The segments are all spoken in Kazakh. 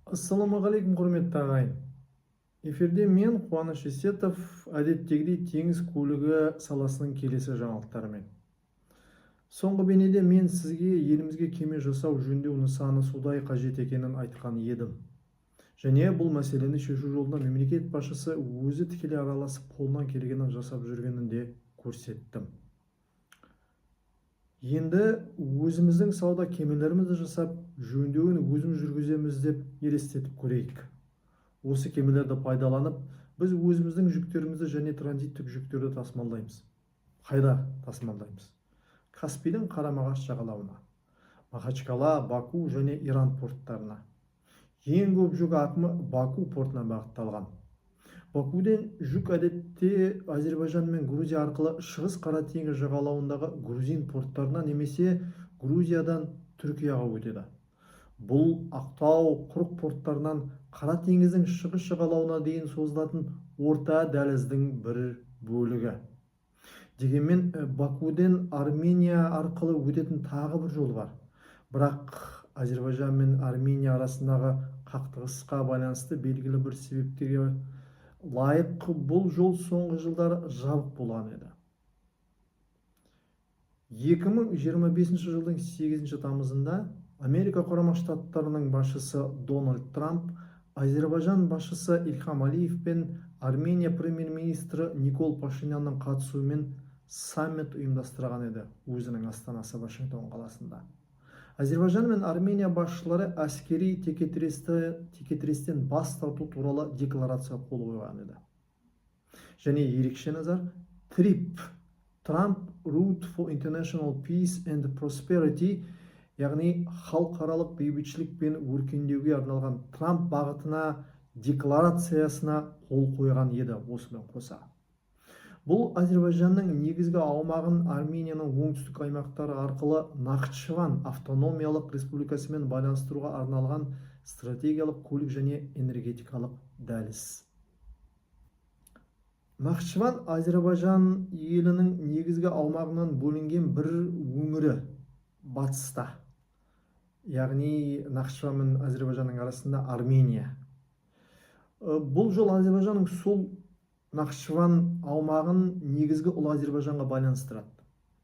Ассалаумағалейкум, құрметті ағайын. Эфирде мен Қуаныш Есетов, әдеттегідей теңіз көлігі саласының келесі жаңалықтарымен. Соңғы бейнеде мен сізге елімізге кеме жасау жөндеу нысаны судай қажет екенін айтқан едім. Және бұл мәселені шешу жолында мемлекет басшысы өзі тікелей араласып қолынан келгенін жасап жүргенін де көрсеттім. Енді өзіміздің сауда кемелерімізді жасап, жөндеуін өзіміз жүргіземіз деп елестетіп көрейік. Осы кемелерді пайдаланып, біз өзіміздің жүктерімізді және транзиттік жүктерді тасымалдаймыз. Қайда тасымалдаймыз? Каспийдің Қарамағаш жағалауына, Махачкала, Баку және Иран порттарына. Ең көп жүк ағымы Баку портына бағытталған. Бакуден жүк әдетте Әзербайжан мен Грузия арқылы Шығыс Қара теңіз жағалауындағы грузин порттарына немесе Грузиядан Түркияға өтеді. Бұл Ақтау, Құрық порттарынан Қара теңіздің шығыс жағалауына дейін созылатын орта дәліздің бір бөлігі. Дегенмен Бакуден Армения арқылы өтетін тағы бір жол бар. Бірақ Әзербайжан мен Армения арасындағы қақтығысқа байланысты белгілі бір себептерге лайық бұл жол соңғы жылдары жабық болған еді. 2025 жылдың 8 тамызында Америка Құрама Штаттарының басшысы Дональд Трамп Әзербайжан басшысы Ильхам Алиев пен Армения премьер-министрі Никол Пашинянның қатысуымен саммит ұйымдастырған еді өзінің астанасы Вашингтон қаласында. Әзербайжан мен Армения басшылары әскери текетірестен бас тарту туралы декларация қол қойған еді. Және ерекше назар TRIP, Trump Route for International Peace and Prosperity, яғни халықаралық бейбітшілік пен өркендеуге арналған Трамп бағытына декларациясына қол қойған еді осымен қоса. Бұл Әзербайжанның негізгі аумағын Арменияның оңтүстік аймақтары арқылы Нахчыван автономиялық республикасымен байланыстыруға арналған стратегиялық көлік және энергетикалық дәліз. Нахчыван Әзербайжан елінің негізгі аумағынан бөлінген бір өңірі батыста. Яғни Нахчыван мен Әзербайжанның арасында Армения. Бұл жол Әзербайжанның сол Нахчыван аумағын негізгі ұлы Әзербайжанға байланыстырады.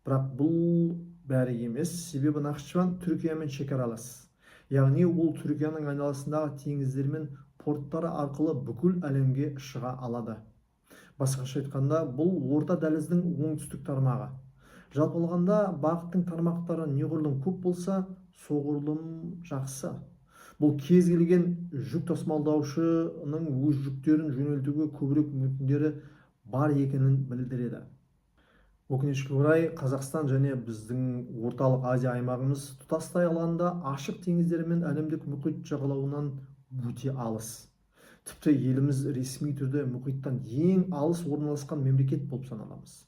Бірақ бұл бәрі емес, себебі Нахчыван Түркиямен шекаралас. Яғни ол Түркияның айналасындағы теңіздер мен порттары арқылы бүкіл әлемге шыға алады. Басқаша айтқанда, бұл орта дәліздің оңтүстік тармағы. Жалпы алғанда бағыттың тармақтары неғұрлым көп болса, соғұрлым жақсы. Бұл кез келген жүк тасымалдаушының өз жүктерін жөнелтуге көбірек мүмкіндіктері бар екенін білдіреді. Өкінішке орай, Қазақстан және біздің орталық Азия аймағымыз тұтастай алғанда ашық теңіздер мен әлемдік мұхит жағалауынан өте алыс. Тіпті еліміз ресми түрде мұхиттан ең алыс орналасқан мемлекет болып саналамыз.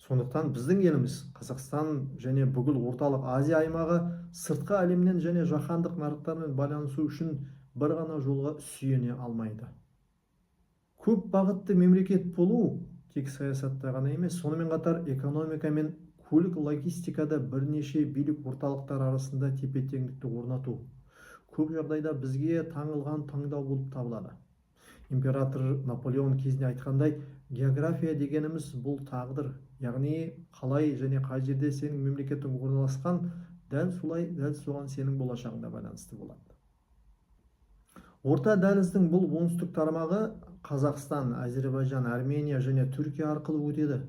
Сондықтан біздің еліміз, Қазақстан және бүкіл орталық Азия аймағы сыртқы әлемнен және жаһандық нарықтармен байланысу үшін бір ғана жолға сүйене алмайды. Көп бағытты мемлекет болу тек саясатта ғана емес, сонымен қатар экономика мен көлік логистикада бірнеше билік орталықтар арасында тепе-теңдікті орнату көп жағдайда бізге таңылған таңдау болып табылады. Император Наполеон кезінде айтқандай, география дегеніміз бұл тағдыр, яғни қалай және қай жерде сенің мемлекетің орналасқан, дәл соған сенің болашағыңда байланысты болады. Орта дәліздің бұл оңтүстік тармағы Қазақстан, Әзербайжан, Армения және Түркия арқылы өтеді.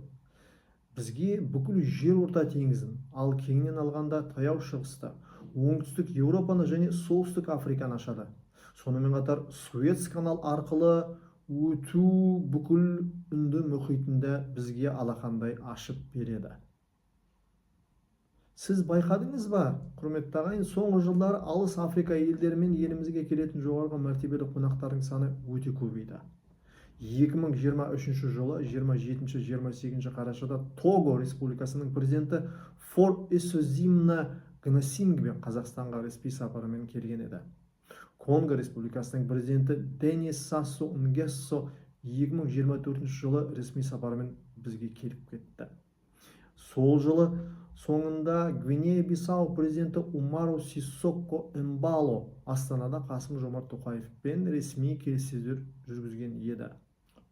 Бізге бүкіл жер орта теңізін, ал кеңінен алғанда таяу шығысты, оңтүстік Еуропаны және солтүстік Африканы ашады. Сонымен қатар Суэц канал арқылы өту бүкіл Үнді мұхитында бізге алақандай ашып береді. Сіз байқадыңыз ба, құрметті ағайын, соңғы жылдары алыс Африка елдерімен елімізге келетін жоғарғы мәртебелі қонақтардың саны өте көбейді. 2023 жылы 27-28 қарашада Того Республикасының президенті Фор Эсозимна Гнасингбен Қазақстанға ресми сапарымен келген еді. Конго Республикасының президенті Денис Сассо Нгессо 2024 жылы ресми сапарымен бізге келіп кетті. Сол жылы соңында Гвинея Бисау президенті Умару Сиссоко Эмбало Астанада Қасым Жомарт Тоқаевпен ресми келіссөздер жүргізген еді.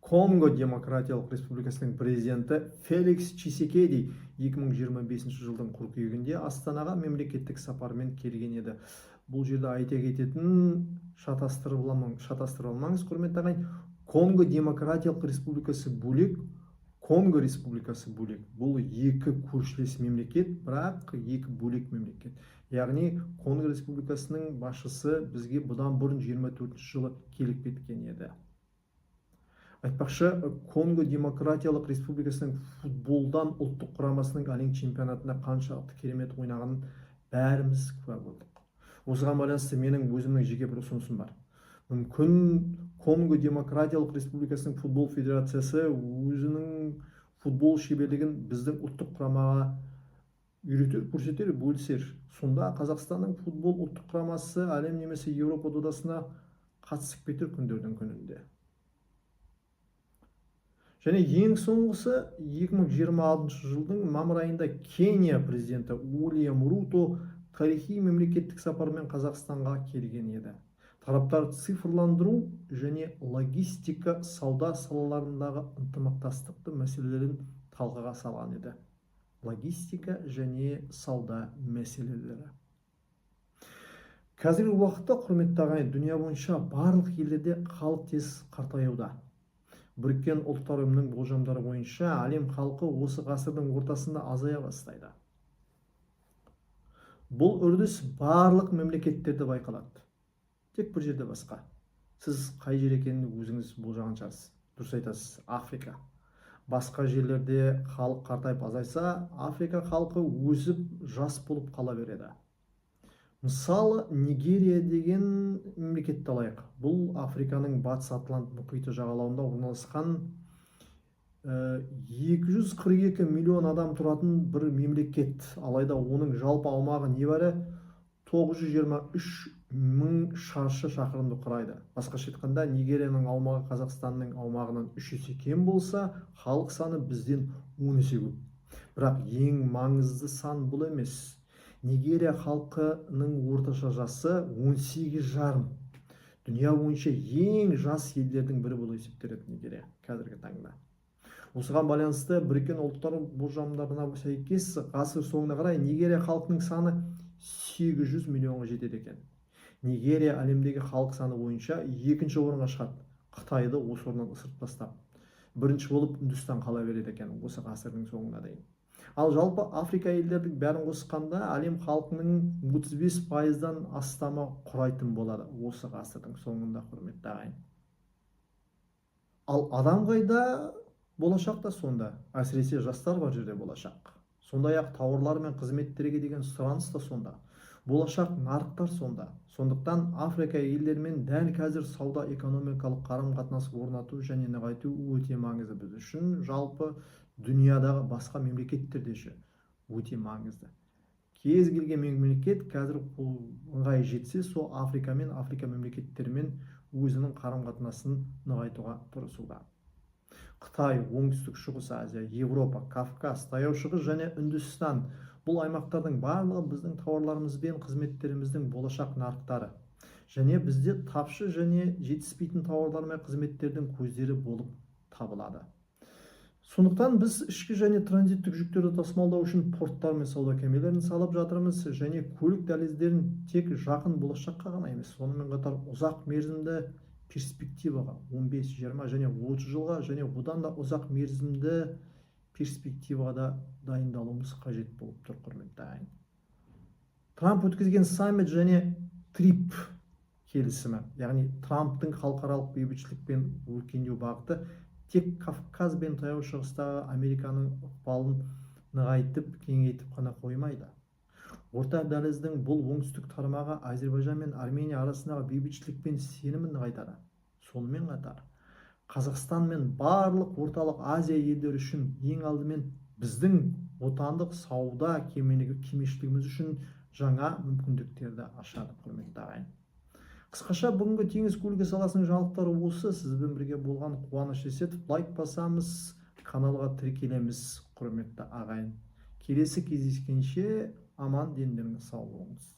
Конго Демократиялық Республикасының президенті Феликс Чисекеди 2025 жылдың қыркүйегінде Астанаға мемлекеттік сапармен келген еді. Бұл жерде айта кететін шатастырып алмаңыз, құрметті ағайын. Конго Демократиялық Республикасы бөлек, Конго Республикасы бөлек. Бұл екі көршілес мемлекет, бірақ екі бөлек мемлекет. Яғни Конго Республикасының басшысы бізге бұдан бұрын 24 жылы келіп кеткен еді. Айтпақшы, Конго Демократиялық Республикасының футболдан ұлттық құрамасының әлем чемпионатында қаншалықты керемет ойнағанын бәріміз куә болдық. Осыған байланысты менің өзімнің жеке бір ұсынысым бар. Мүмкін Конго Демократиялық Республикасының футбол федерациясы өзінің футбол шеберлігін біздің ұлттық құрамаға үйретер, көрсетер, бөлісер. Сонда Қазақстанның футбол ұлттық құрамасы әлем немесе Еуропа додасына қатысып кетер күндердің күнінде. Және ең соңғысы 2026 жылдың мамыр айында Кения президенті Уильям Руто тарихи мемлекеттік сапармен Қазақстанға келген еді. Тараптар цифрландыру және логистика сауда салаларындағы ынтымақтастықты мәселелерін талқыға салған еді. Логистика және сауда мәселелері. Қазіргі уақытта, құрметті ағайын, дүние бойынша барлық елдерде халық тез қартаюда. Біріккен ұлттар ұйымының болжамдары бойынша әлем халқы осы ғасырдың ортасында азая бастайды. Бұл үрдіс барлық мемлекеттерде байқалады. Тек бір жерде басқа. Сіз қай жер екенін өзіңіз болжаған шығарсыз. Дұрыс айтасыз, Африка. Басқа жерлерде халық қартайып азайса, Африка халқы өсіп жас болып қала береді. Мысалы, Нигерия деген мемлекетті алайық. Бұл Африканың батыс Атлант мұхиты жағалауында орналасқан 242 миллион адам тұратын бір мемлекет. Алайда оның жалпы аумағы небәрі 923 мың шаршы шақырымды құрайды. Басқаша айтқанда, Нигерияның аумағы Қазақстанның аумағынан 3 есе кем болса, халық саны бізден 10 есе көп. Бірақ ең маңызды сан бұл емес. Нигерия халқының орташа жасы 18,5. Дүния бойынша ең жас елдердің бірі болып есептеледі Нигерия қазіргі таңда. Осыған байланысты Біріккен ұлттар болжамдарына сәйкес ғасыр соңына қарай Нигерия халқының саны 800 миллионға жетеді екен. Нигерия әлемдегі халық саны бойынша екінші орынға шығады. Қытайды осы орыннан ысырып тастап, бірінші болып Үндістан қала береді екен осы ғасырдың соңына дейін. Ал жалпы Африка елдердің бәрін қосқанда әлем халқының 35%-дан астамы құрайтын болады осы ғасырдың соңында, құрметті ағайын. Ал адам қайда, болашақ та сонда. Әсіресе жастар бар жерде болашақ. Сондай-ақ тауарлар мен қызметтерге деген сұраныс та сонда. Болашақ нарықтар сонда. Сондықтан Африка елдерімен дәл қазір сауда экономикалық қарым-қатынас орнату және нығайту өте маңызды біз үшін, жалпы дүниядағы басқа мемлекеттерде өте маңызды. Кез келген мемлекет қазір ыңғайы жетсе, сол Африка мен Африка мемлекеттерімен өзінің қарым-қатынасын нығайтуға тырысуда. Қытай, Оңтүстік Шығыс Азия, Европа, Кавказ, Таяу Шығыс және Үндістан бұл аймақтардың барлығы біздің тауарларымыз бен қызметтеріміздің болашақ нарықтары. Және бізде тапшы және жетіспейтін тауарлар мен қызметтердің көздері болып табылады. Сондықтан біз ішкі және транзиттік жүктерді тасымалдау үшін порттар мен сауда кемелерін салып жатырмыз және көлік дәліздерін тек жақын болашаққа ғана емес, сонымен қатар ұзақ мерзімді перспективаға 15, 20 және 30 жылға және одан да ұзақ мерзімді перспективада дайындалуымыз қажет болып тұр, құрметті ағайын. Трамп өткізген саммит және трип келісімі, яғни Трамптың халықаралық бейбітшілік пен өркендеу бағыты тек Кавказ бен Таяу Шығыстағы Американың ықпалын нығайтып, кеңейтіп қана қоймайды. Орта дәліздің бұл оңтүстік тармағы Әзербайжан мен Армения арасындағы бейбітшілік пен сенімін нығайтады. Сонымен қатар, Қазақстан мен барлық орталық Азия елдері үшін ең алдымен біздің отандық сауда кемешілігіміз үшін жаңа мүмкіндіктерді ашады, құрметті ағайын. Қысқаша, бүгінгі теңіз көлігі саласының жаңалықтары осы. Сізбен бірге болған Қуаныш Есетов. Лайк басамыз, каналға тіркелеміз, құрметті ағайын. келесі кездескенше аман дендеріңіз сау болыңыз.